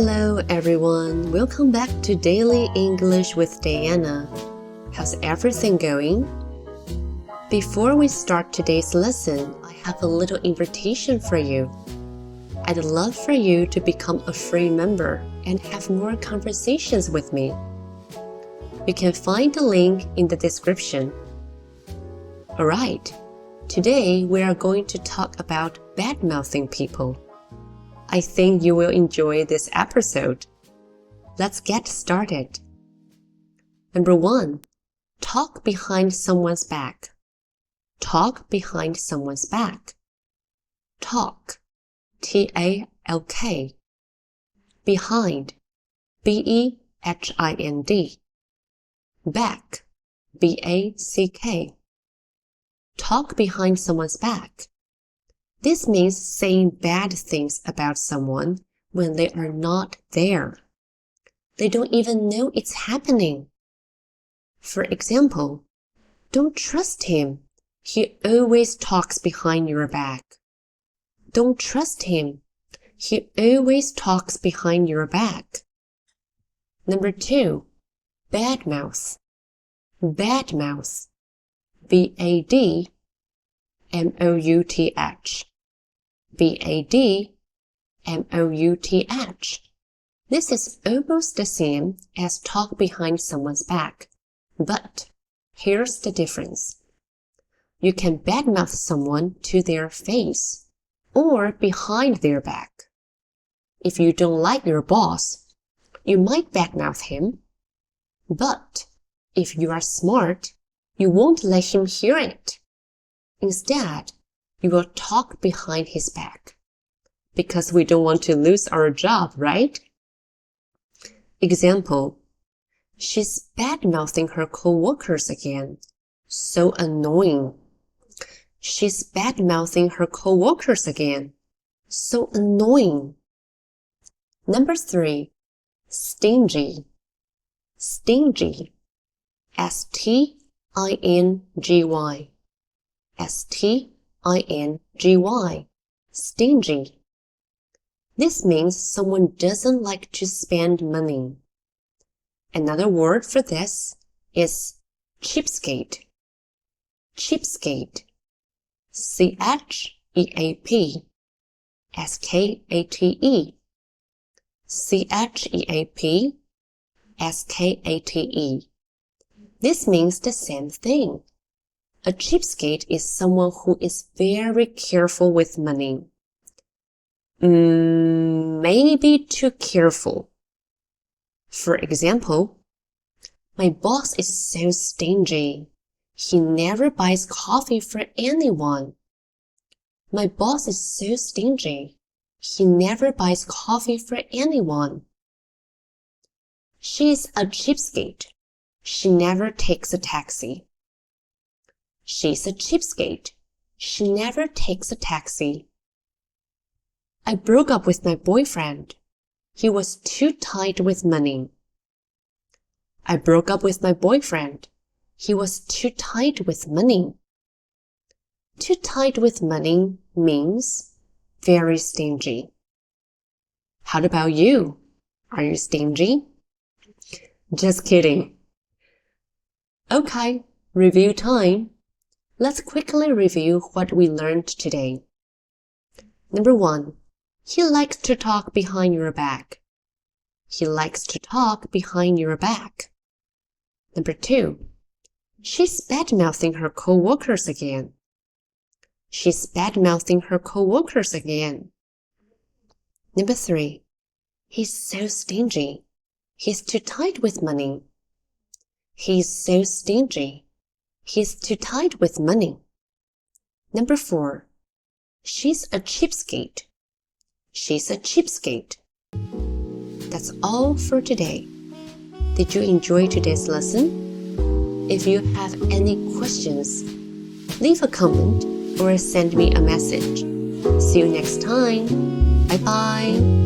Hello everyone, welcome back to Daily English with Diana. How's everything going? Before we start today's lesson, I have a little invitation for you. I'd love for you to become a free member and have more conversations with me. You can find the link in the description. Alright, today we are going to talk about bad-mouthing people. I think you will enjoy this episode. Let's get started. Number 1. Talk behind someone's back. Talk behind someone's back. Talk, T-A-L-K. Behind, B-E-H-I-N-D. Back, B-A-C-K. Talk behind someone's back. This means saying bad things about someone when they are not there. They don't even know it's happening. For example, don't trust him. He always talks behind your back. Don't trust him. He always talks behind your back. Number 2, badmouth. Badmouth. B-A-D-M-O-U-T-H. B-A-D-M-O-U-T-H. This is almost the same as talk behind someone's back, but here's the difference. You can badmouth someone to their face or behind their back. If you don't like your boss, you might badmouth him, but if you are smart, you won't let him hear it. Instead, you will talk behind his back because we don't want to lose our job, right? Example, she's bad-mouthing her coworkers again. So annoying. She's bad-mouthing her coworkers again. So annoying. Number 3, stingy. Stingy. S-T-I-N-G-Y. S-T-I-N-G-Y. Stingy. This means someone doesn't like to spend money. Another word for this is cheapskate. Cheapskate. C-H-E-A-P. S-K-A-T-E. C-H-E-A-P. S-K-A-T-E. This means the same thing. A cheapskate is someone who is very careful with money. Maybe too careful. For example, my boss is so stingy. He never buys coffee for anyone. My boss is so stingy. He never buys coffee for anyone. She is a cheapskate. She never takes a taxi. She's a cheapskate. She never takes a taxi. I broke up with my boyfriend. He was too tight with money. I broke up with my boyfriend. He was too tight with money. Too tight with money means very stingy. How about you? Are you stingy? Just kidding. Okay, review time. Let's quickly review what we learned today. Number 1, he likes to talk behind your back. He likes to talk behind your back. Number 2, she's bad-mouthing her coworkers again. She's bad-mouthing her coworkers again. Number 3, he's so stingy. He's too tight with money. He's so stingy. He's too tight with money. Number 4, she's a cheapskate. She's a cheapskate. That's all for today. Did you enjoy today's lesson? If you have any questions, leave a comment or send me a message. See you next time. Bye-bye.